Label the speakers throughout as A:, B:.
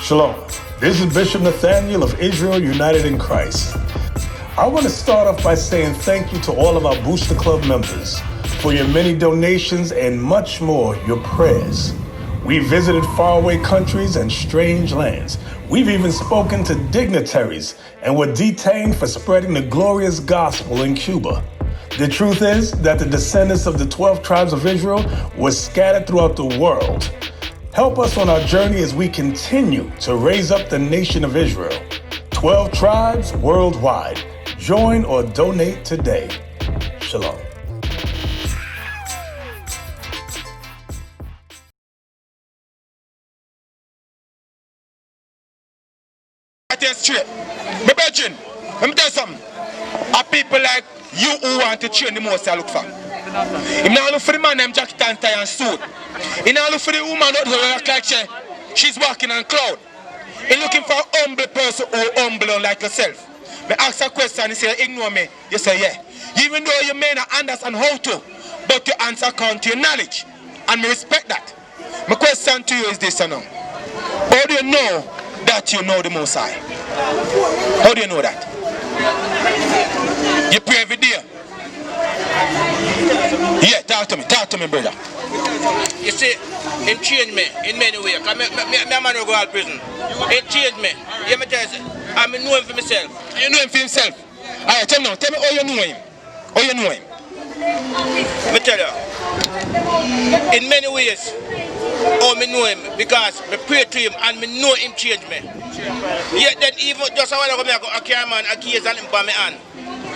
A: Shalom. This is Bishop Nathaniel of Israel United in Christ. I want to start off by saying thank you to all of our Booster Club members for your many donations and much more, your prayers. We visited faraway countries and strange lands. We've even spoken to dignitaries and were detained for spreading the glorious gospel in Cuba. The truth is that the descendants of the 12 tribes of Israel were scattered throughout the world. Help us on our journey as we continue to raise up the nation of Israel. 12 tribes worldwide. Join or donate today. Shalom.
B: Straight. My brethren, let me tell you something. Are people like you who want to train the most I look for? If not look for the man named jacket and tie and suit. If not look for the woman who look like she's walking on cloud. He looking for a humble person who humble like yourself. Me ask a question and he say ignore me. You say yeah. Even though you may not understand how to, but your answer account to your knowledge. And me respect that. My question to you is this now. How do you know that you know the Most High? How do you know that? You pray every day. Yeah, talk to me, brother.
C: You see, it changed me in many ways. Because my man will go out of prison. It changed me. You me tell you, I know him for myself.
B: You know him for himself? Alright, tell me how you know him. How you know him?
C: Let me tell you, in many ways, how I know him, because I pray to him and I know him change me. Yet then even just a while ago, I carry man a keys and him by my hand.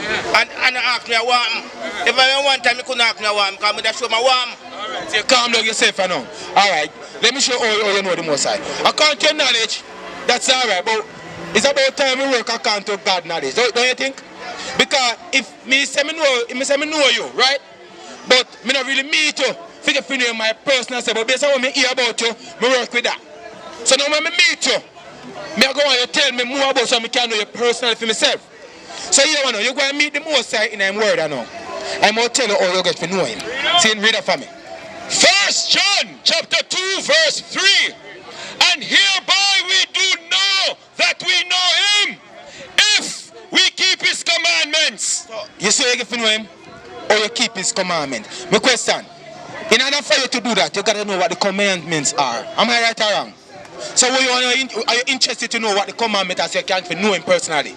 C: And I ask me I want him. If I want time, I couldn't ask me I want him, because I just show my want him.
B: Alright, so you calm down yourself now. Alright, let me show how you know the Most High. According to your knowledge, that's alright, but it's about time we work according to God's knowledge, don't you think? Because if me say me know you, right? But me not really meet you. Figure for you my personal self, but based on what me hear about you, me work with that. So now when me meet you, me go on you tell me more about so I can know you personally for myself. So you know, you go and meet the Most High in him word I know. I'm going to tell you how you get to know him. See, read it for me.
D: 1 John chapter 2 verse 3. And hereby we do know that we know him, if we keep his commandments.
B: So, you say you get to know him, or you keep his commandment. My question, in order for you to do that, you got to know what the commandments are. Am I right or wrong? So are you interested to know what the commandment is so you can know him personally?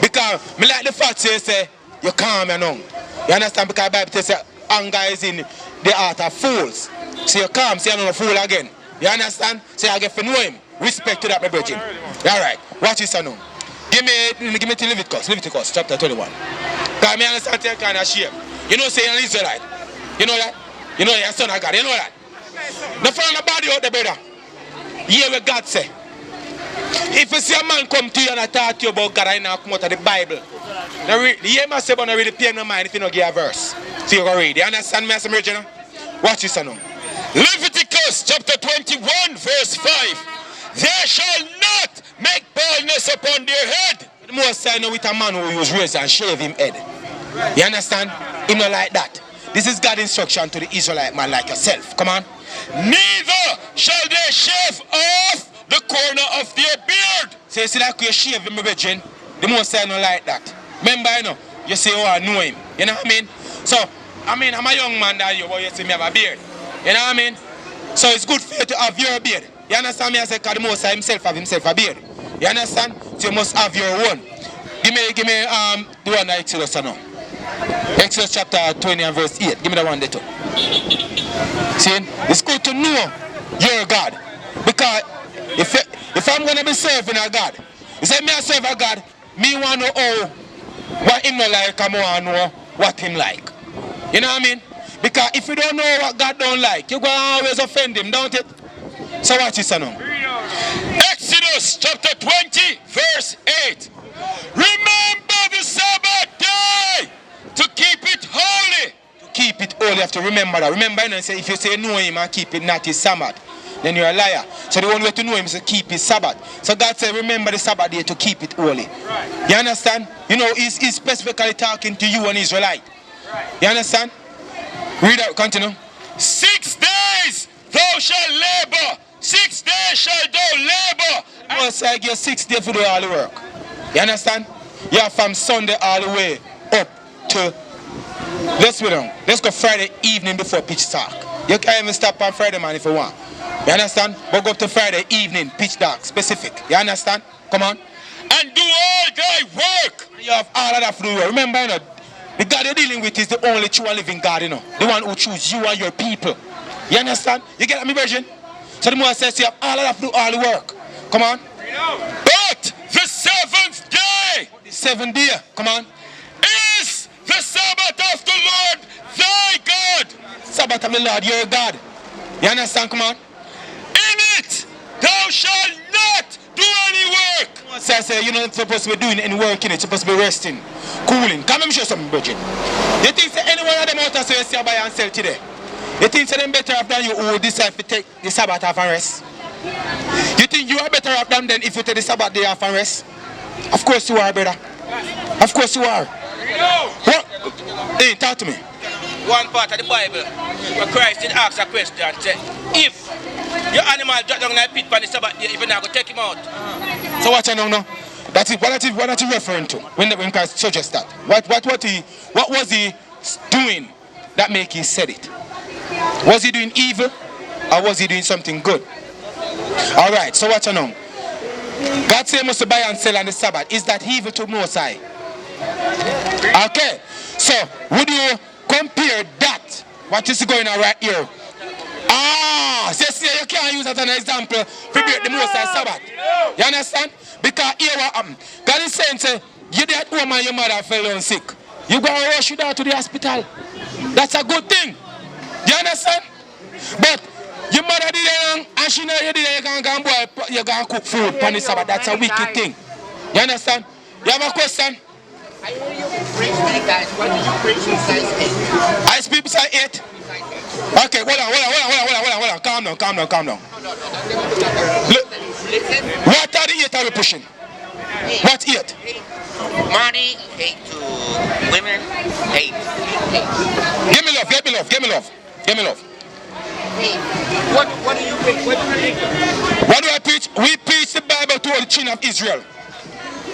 B: Because me like the fact say you calm and on. You understand? Because the Bible says anger is in the heart of fools. So you calm, so you're not a fool again. You understand? So I get to know him. Respect to that, my virgin. Alright, watch this now. Give me to Leviticus chapter 21. Because I understand you're kind of shame. You know say you're an Israelite. You know that? You know you're a son of God. You know that? Now find a body out there, brother. Hear what God say. If you see a man come to you and talk to you about God, I now come out of the Bible. You must say, but not really pay no mind if you don't give a verse. So you go read. You understand me, Mr. Virgin? Watch this now.
D: Leviticus chapter 21 verse 5. They shall not make baldness upon their head.
B: The most I know with a man who use razor and shave him head. You understand? Him not like that. This is God's instruction to the Israelite man like yourself. Come on.
D: Neither shall they shave off the corner of their beard.
B: So you see that you shave him, my virgin? The most I know like that. Remember, you know, you say, oh, I know him. You know what I mean? So, I mean, I'm a young man that you, but you see me have a beard. You know what I mean? So it's good for you to have your beard. You understand me? I say, because the most himself have himself a beard. You understand? So you must have your own. Give me the one that Exodus now. Exodus chapter 20 and verse 8. Give me the one there too. See? It's good to know your God. Because if I'm going to be serving a God, you say me I serve a God, me want to know what him not like, I want to know what him like. You know what I mean? Because if you don't know what God don't like, you're going to always offend him, don't it? So watch this now.
D: Exodus chapter 20, verse 8. Remember the Sabbath day to keep it holy.
B: To keep it holy, you have to remember that. Remember, you know, say, if you say know him and keep it not his Sabbath, then you're a liar. So the only way to know him is to keep his Sabbath. So God said, remember the Sabbath day to keep it holy. Right. You understand? You know, he's specifically talking to you, an Israelite. Right. You understand? Read out, continue.
D: 6 days thou shalt labor. 6 days shall thou labor.
B: Most like you're 6 days to do all the work. You understand? You're from Sunday all the way up to, let's go Friday evening before pitch dark. You can't even stop on Friday, man, if you want. You understand? But go up to Friday evening, pitch dark, specific. You understand? Come on.
D: And do all thy work.
B: You have all of that to do. Remember, you know, the God you're dealing with is the only true and living God, you know. The one who chooses you and your people. You understand? You get me, virgin? So the Moses says you have all of that to do all the work. Come on.
D: But the 7th day.
B: The 7th day. Come on.
D: Is the Sabbath of the Lord thy God.
B: Sabbath of the Lord, your God. You understand? Come on.
D: In it thou shalt not do any work.
B: So I say, you're not supposed to be doing any work in it. You're supposed to be resting, cooling. Come and show something, virgin. You think that any one of them out there say you see buy and sell today? You think that them better off than you who decide to take the Sabbath off and rest? You think you are better off than them if you take the Sabbath day off and rest? Of course you are, brother. Of course you are. What? Hey, talk to me.
C: One part of the Bible where Christ did ask a question, say, if your animal drop down like pit on the Sabbath day, if you're not going to take him out.
B: So watch out now. That's it. What are you referring to when Christ suggests that? What was he doing that make he said it? Was he doing evil or was he doing something good? Alright, so watch out now. God said must buy and sell on the Sabbath. Is that evil to Most High? Okay, so would you compare that, what is going on right here? You can't use that as an example to break the Most High Sabbath. You understand? Because here what happened. God is saying, say, you did at home and your mother fell down sick. You go and rush you down to the hospital. That's a good thing. You understand? But your mother did it wrong and she know you did it, you're going to cook food on the Sabbath. That's a wicked thing. You understand? You have a question?
E: I know you preach many guys. What did you preach besides 8?
B: I speak beside 8. Okay, hold on. Calm down. Look, what are the 8 are we pushing?
E: 8.
B: What 8?
E: Money, 8 to women, 8.
B: Give me love.
E: 8. What do you preach?
B: What do I preach? We preach the Bible to all the children of Israel.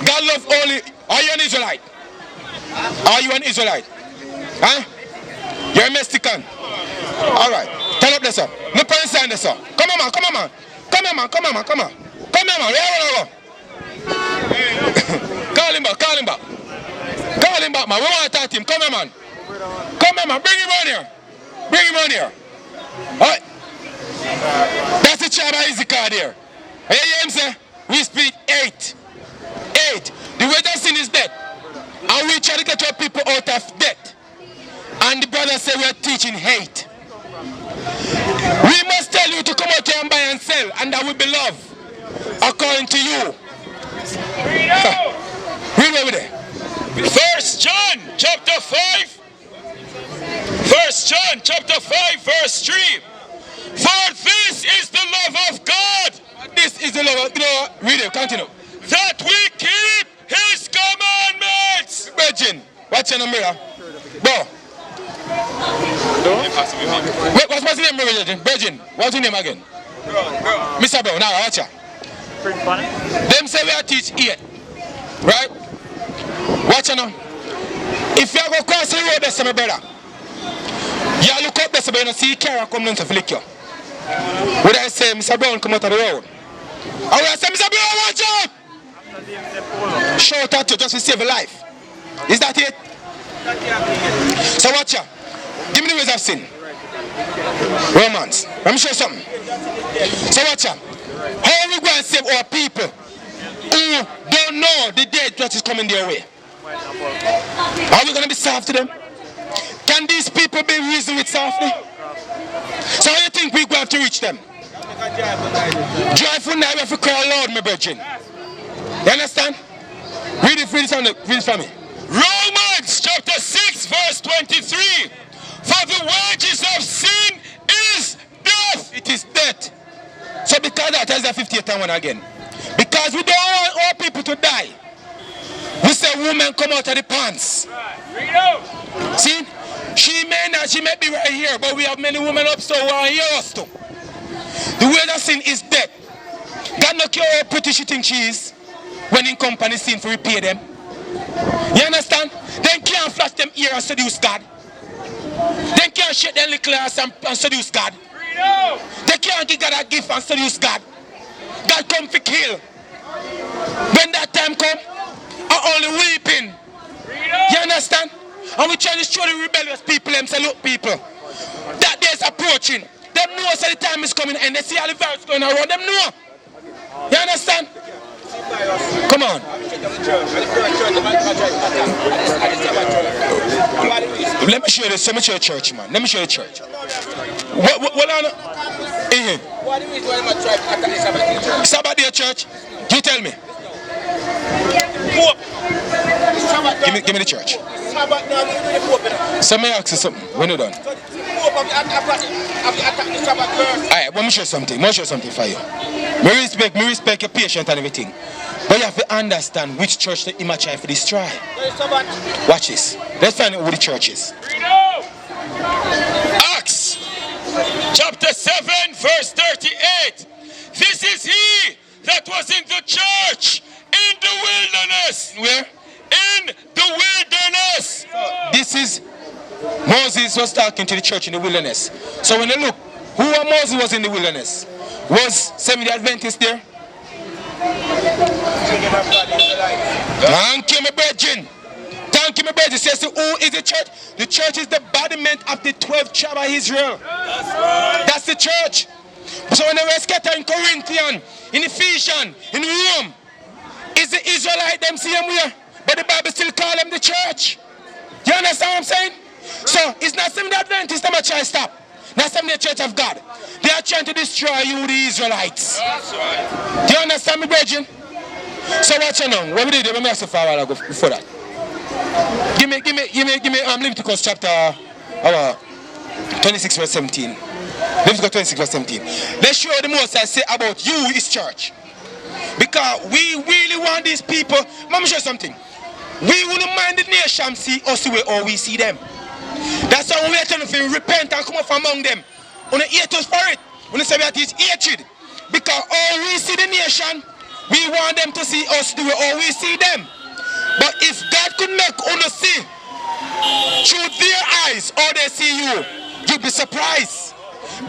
B: God love only. Are you an Israelite? Are you an Israelite? Huh? You're a Mexican. Alright. Turn up there, sir. No point inside there, sir. Come on, man. Come here, man. Where you wanna go? Call him back, man. We want to talk to him. Come here, man. Bring him on here. Alright. That's the tribe of Issachar there. You hear him say? We speak 8. The way that sin is death. And we try to get our people out of death. And the brother said we are teaching hate. We must tell you to come out here and buy and sell, and that will be love. According to you. Read over there.
D: 1 John chapter 5. 1 John chapter 5 verse 3. For this is the love of God.
B: This is the love of God. Read it, continue.
D: That we keep his commandments.
B: Virgin, what's your number? Bro. Wait, what's your name, Virgin? What's your name again? Mr. Bro, now watch ya. Them say we are teach 8. Right? Watch ya now. If you go cross the road, that's my brother. You look up there, so you see Kara come down to flick you. Would I say, Mr. Brown, come out of the road? I would say, Mr. Brown, watch out! Shout at you just to save a life. Is that it? So watch ya. Give me the ways of sin. Romance. Let me show you something. So watch ya. How are we going to save our people who don't know the day that is coming their way? Are we going to be soft to them? Can these people be reasoned with softly? So how do you think we go have to reach them? Joyful night, we have to cry loud, my brethren. You understand? Read it for me.
D: Romans chapter 6 verse 23. For the wages of sin is death.
B: It is death. So because that is the 58th one again. Because we don't want all people to die. We say women come out of the pants. See? She may be right here, but we have many women up so we are here us too. The wage of sin is death. God not care how pretty she thinks she is when in company sin to repay them. You understand? They can't flash them ear and seduce God. They can't shake their little ass and seduce God. They can't give God a gift and seduce God. God come for kill. When that time come, are only weeping. You understand? And we try to show the rebellious people them say, look people, that day is approaching. Them know so the time is coming and they see all the virus going around. Them know. You understand? Come on. Let me show you this. Let me show you the church, man. Let me show you the church. What on? Sabbath day church? You tell me. Give me the church. So may I ask you something when you're done? Alright, let me show you something. Let me show you something for you. Me respect your patience and everything. But you have to understand which church the image try to destroy. Watch this. Let's find out who the church is.
D: Acts chapter 7 verse 38. This is he that was in the church in the wilderness.
B: Where?
D: In the wilderness.
B: This is Moses was talking to the church in the wilderness. So when you look, who Moses was in the wilderness? Was Seventh-day Adventist there? Thank you, my brethren. Thank you, my brethren. Says who is the church? The church is the embodiment of the 12th tribe of Israel. That's the church. So when they were scattered in Corinthian, in Ephesians, in Rome, is the Israelite them same way? But the Bible still call them the church. You understand what I'm saying? So it's not Seventh-day Adventist that try to stop. Not Seventh-day Church of God. They are trying to destroy you, the Israelites. Do you understand me, brethren? So watch you now. What we did, let me ask you for a while ago before that. Give me Leviticus chapter 26 verse 17. Leviticus 26 verse 17. Let's show the most I say about you, his church. Because we really want these people. Let me show you something. We wouldn't mind the nation see us the way or we see them. That's why we are telling them to repent and come up among them. We hate us for it. We say we are teach hatred. Because all we see the nation, we want them to see us the way or we see them. But if God could make us see through their eyes or they see you, you'll be surprised.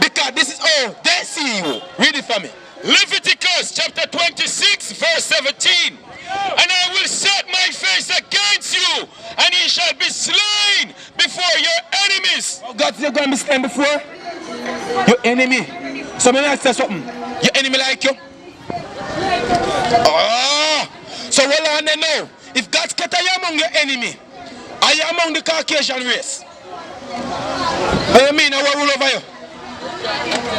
B: Because this is all they see you. Read it for me.
D: Leviticus chapter 26 verse 17. And I will set my face against you, and ye shall be slain before your enemies.
B: Oh, God, you're going to be slain before your enemy. So may I say something? Your enemy like you? Oh, so well on there now. If God scatter you among your enemy, are you among the Caucasian race? What do you mean? I will rule over you?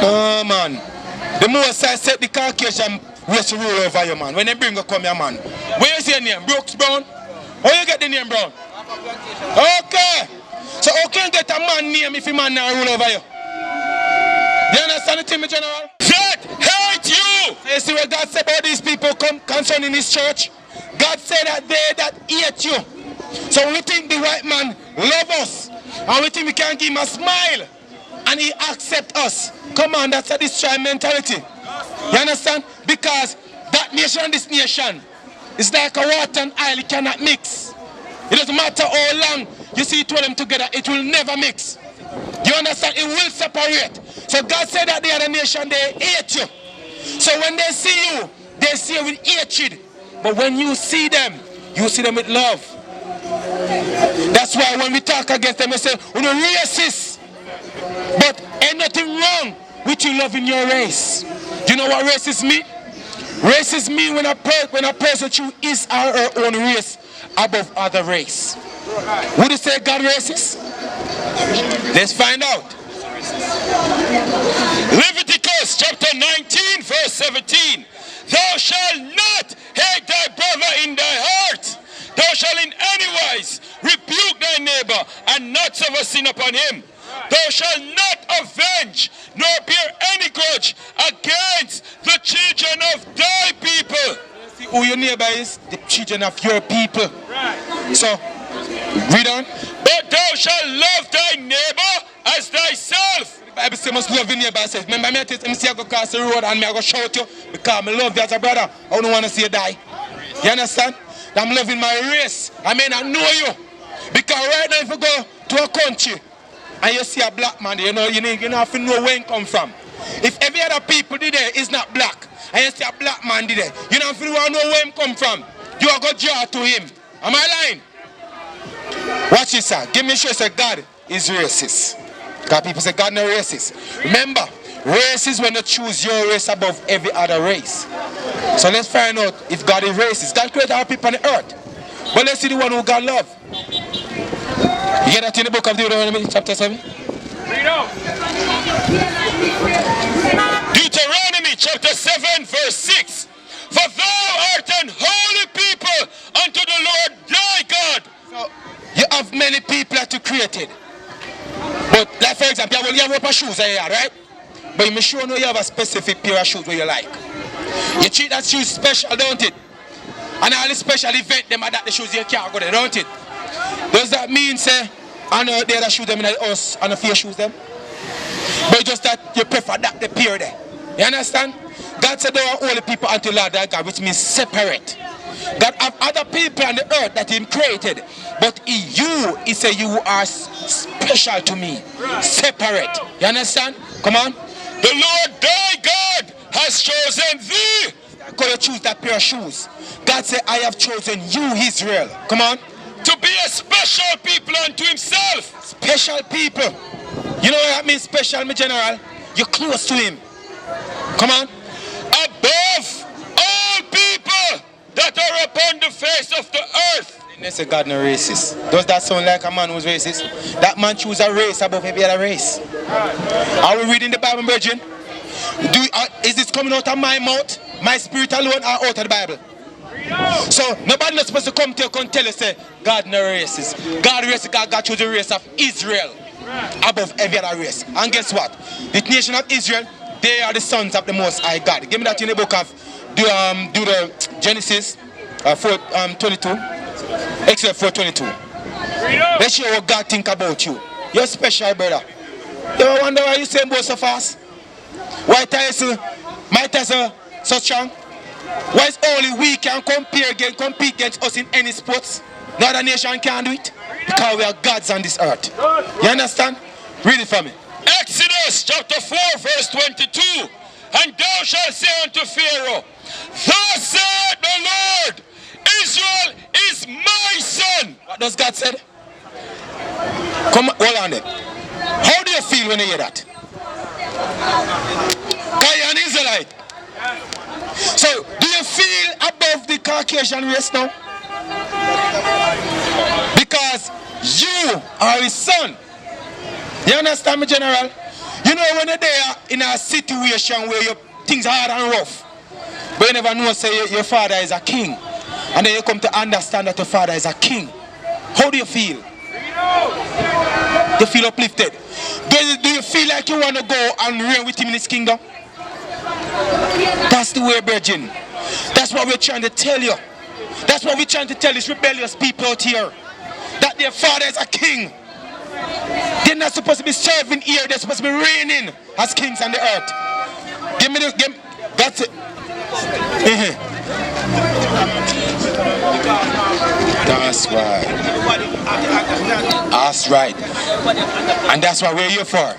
B: Oh man. The most I set the Caucasian race to rule over you, man. When they bring you come here, man. Where you see your name? Brooks Brown? How you get the name Brown? Okay. So how can you get a man name if a man not rule over you? Do you understand the thing, my general?
D: That hate you!
B: So you see what God said about these people concerning his church? God said that they that hate you. So we think the white man love us. And we think we can give him a smile. And he accept us. Come on, that's a destroy mentality. You understand? Because that nation and this nation is like a water and oil, it cannot mix. It doesn't matter how long you see two of them together, it will never mix. You understand? It will separate. So God said that the other nation, they hate you. So when they see you with hatred. But when you see them with love. That's why when we talk against them, we say, we're not racist. But ain't nothing wrong with you loving your race. Do you know what racist mean? Racist mean when a person choose his or her own race above other race. Would you say God racist? Let's find out.
D: Leviticus chapter 19 verse 17. Thou shalt not hate thy brother in thy heart. Thou shalt in any wise rebuke thy neighbor and not suffer sin upon him. Thou shalt not avenge nor bear any grudge against the children of thy people.
B: See who your neighbor is? The children of your people. So, read on.
D: But thou shalt love thy neighbor as thyself.
B: The Bible says must love your neighbor. It says, remember me, I say I go cross the road and me I go shout you because I love you as a brother. I don't want to see you die. You understand? I'm loving my race. I may not know you. Because right now if you go to a country and you see a black man, you don't have to know where he come from. If every other people there is not black, and you see a black man there, you don't have to know where he come from. You are going to draw to him. Am I lying? Watch this, sir. Give me a show say God is racist. Because people say God no racist. Remember, race is when you choose your race above every other race. So let's find out if God is racist. God created all people on the earth. But let's see the one who God loves. You get that in the book of Deuteronomy, chapter 7?
D: Read out. Deuteronomy chapter 7 verse 6. For thou art an holy people unto the Lord thy God.
B: So you have many people that you created. But like for example, you have a pair of shoes here, right? But you sure know you have a specific pair of shoes where you like. You treat that shoes special, don't it? And all the special event them are that the shoes you can't go there, don't it? Does that mean say I know the other shoes them in the house and the fear shoes them? But just that you prefer that the pair there. You understand? God said there are only people unto Lord thy God, which means separate. God have other people on the earth that He created, but you, He said you are special to me, separate. You understand? Come on.
D: The Lord thy God has chosen thee.
B: Go you choose that pair of shoes. God said, I have chosen you, Israel. Come on.
D: To be a special people unto Himself.
B: Special people. You know what that means, special, my general? You're close to Him. Come on.
D: Above all people that are upon the face of the earth.
B: They say God no racist. Does that sound like a man who's racist? That man choose a race above every other race. Are we reading the Bible, Virgin? Is this coming out of my mouth? My spirit alone or out of the Bible? So nobody not supposed to come to you and tell you say God no racist. God racist, God choose the race of Israel above every other race. And guess what? The nation of Israel, they are the sons of the Most High God. Give me that in the book of Genesis 4:22. Except 4:22. Let's show what God think about you. You're special, brother. You ever wonder why you say both so fast? Why Tyson, my Tyson so strong? Why is only we can compete against us in any sports? No other nation can do it. Because we are gods on this earth. You understand? Read it for me.
D: Exodus chapter 4 verse 22. And thou shalt say unto Pharaoh, thus saith the Lord, Israel is my son.
B: What does God say? Come on, hold on there. How do you feel when you hear that? Are you an Israelite? So, do you feel above the Caucasian race now? Because you are his son. You understand me, General? You know when you're there in a situation where your things are hard and rough, but you never know, say your father is a king, and then you come to understand that your father is a king. How do you feel? You feel uplifted? Do you feel like you want to go and reign with him in his kingdom? That's the way, Virgin. That's what we're trying to tell you. That's what we're trying to tell these rebellious people out here. That their father is a king. They're not supposed to be serving here. They're supposed to be reigning as kings on the earth. Give me that's it. That's right. That's right. And that's what we're here for.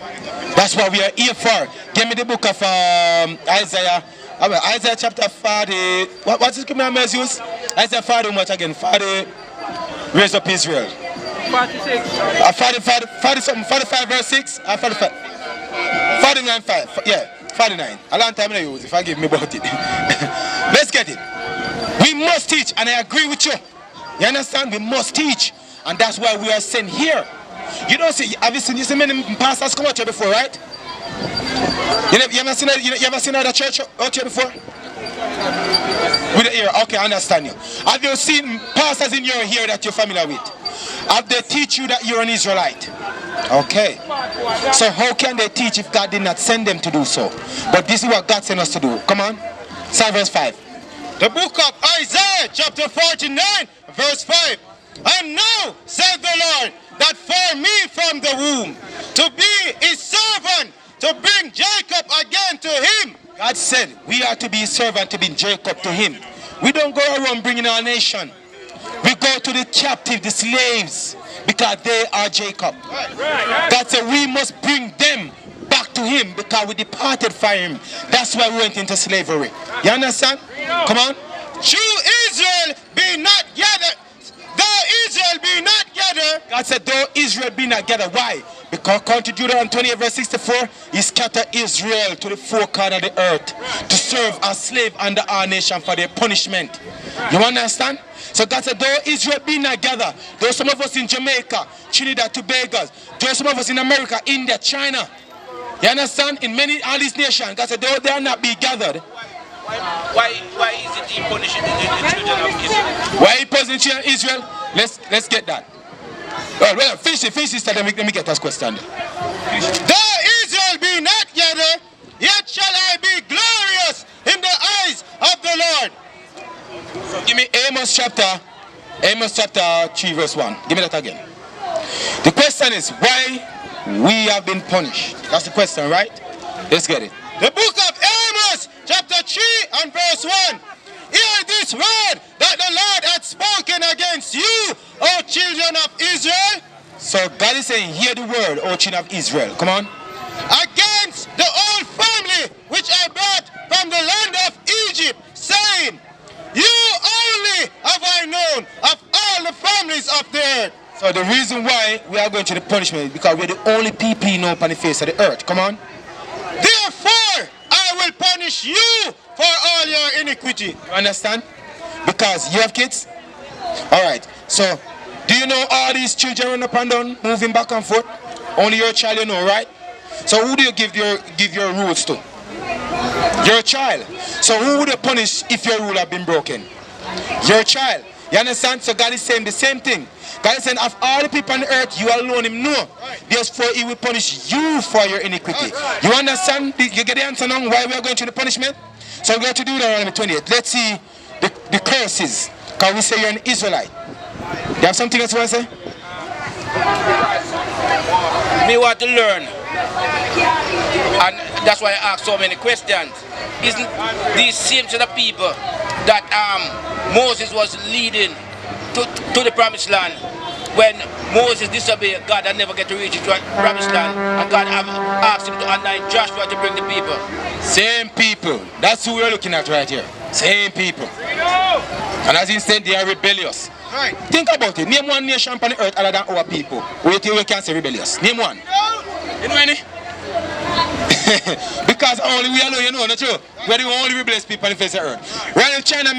B: That's what we are here for. Give me the book of Isaiah. Isaiah chapter 40. What's his commandments use? Isaiah 40 much again. 40. Raise up Israel.
F: 46.
B: 45 verse 6. 45. 49 5. Yeah. 49. A long time I use if I give me about it. Let's get it. We must teach, and I agree with you. You understand? We must teach. And that's why we are sent here. You don't see, have you seen many pastors come out here before, right? You ever seen other church out here before? With the ear, okay, I understand you. Have you seen pastors in your ear that you're familiar with? Have they teach you that you're an Israelite? Okay. So how can they teach if God did not send them to do so? But this is what God sent us to do. Come on. Psalm verse 5.
C: The book of Isaiah, chapter 49, verse 5. And now, said the Lord, that for me from the womb, to be his servant, to bring Jacob again to him.
B: God said we are to be his servant, to bring Jacob to him. We don't go around bringing our nation. We go to the captive, the slaves, because they are Jacob. God said we must bring them back to him because we departed from him. That's why we went into slavery. You understand? Come on.
C: True Israel be not gathered. Though Israel be not gathered.
B: God said, though Israel be not gathered. Why? Because according to Deuteronomy 28 verse 64, he scattered Israel to the four corners of the earth to serve as slave under our nation for their punishment. You understand? So God said, though Israel be not gathered, though some of us in Jamaica, Trinidad, Tobago, though some of us in America, India, China, you understand? In all these nations, God said, though they are not be gathered.
C: Why is he punishing the children of Israel?
B: Why he punishing children of Israel? Let's get that. Well, finish this, let me get this question.
C: Though Israel be not gathered, yet shall I be glorious in the eyes of the Lord.
B: So give me Amos chapter 3 verse 1. Give me that again. The question is why we have been punished. That's the question, right? Let's get it.
C: The book of Amos, chapter 3 and verse 1. Hear this word that the Lord hath spoken against you, O children of Israel.
B: So God is saying, hear the word, O children of Israel. Come on.
C: Against the whole family which I brought from the land of Egypt, saying, you only have I known of all the families of the earth.
B: So the reason why we are going to the punishment is because we're the only people you know upon the face of the earth. Come on.
C: Therefore, I will punish you for all your iniquity.
B: You understand? Because you have kids? Alright. So, do you know all these children run up and down, moving back and forth? Only your child you know, right? So who do you give your rules to? Your child. So who would you punish if your rule have been broken? Your child. You understand? So God is saying the same thing. God is saying, of all the people on the earth, you alone him know. Therefore, he will punish you for your iniquity. You understand? You get the answer now why we are going to the punishment? So we're going to do Deuteronomy 28. Let's see the curses. Because we say you're an Israelite. You have something else you want to say?
C: Me want to learn. And that's why I ask so many questions. Isn't these same set of people that Moses was leading to the promised land, when Moses disobeyed God and never get to reach the promised land, and God asked him to anoint Joshua to bring the people?
B: Same people. That's who we're looking at right here. Same people. And as instead they are rebellious.
C: Right.
B: Think about it. Name one nation on the earth other than our people we can say rebellious. Name one. You know any? Because only we alone, you know, not true. We're the only rebellious people on the face of the earth. Right in China,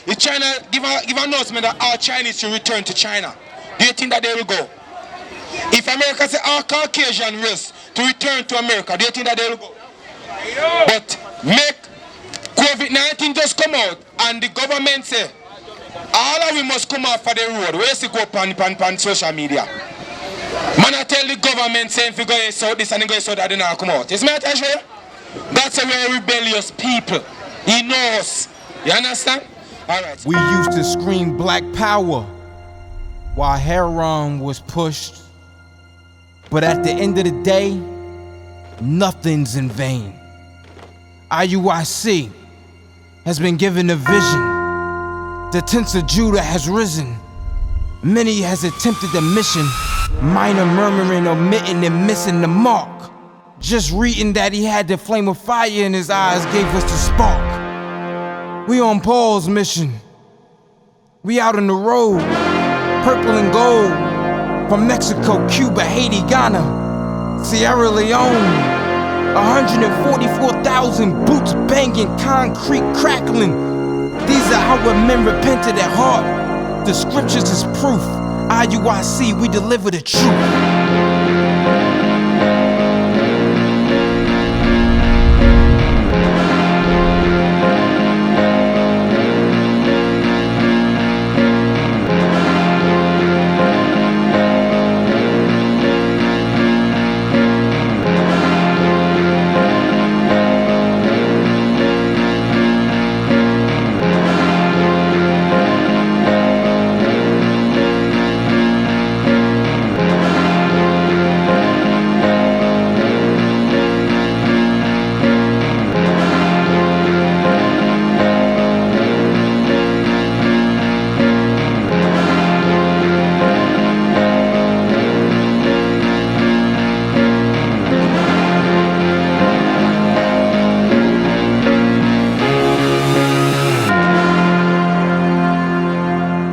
B: if China give an announcement that all Chinese should return to China, do you think that they will go? If America say all Caucasian race to return to America, do you think that they will go? But make COVID-19 just come out and the government say, all of we must come out for the road. Where is it go on social media? Man, I tell the government saying if you go so this and you go so that they not come out. Is my attention? That's a very rebellious people. He knows. You understand? Alright.
F: We used to scream black power while heroin was pushed. But at the end of the day, nothing's in vain. IUIC has been given a vision. The tents of Judah has risen. Many has attempted the mission. Minor murmuring, omitting, and missing the mark. Just reading that he had the flame of fire in his eyes gave us the spark. We on Paul's mission. We out on the road, purple and gold. From Mexico, Cuba, Haiti, Ghana, Sierra Leone. 144,000 boots banging, concrete crackling. These are how men repented at heart. The scriptures is proof. IUIC, we deliver the truth.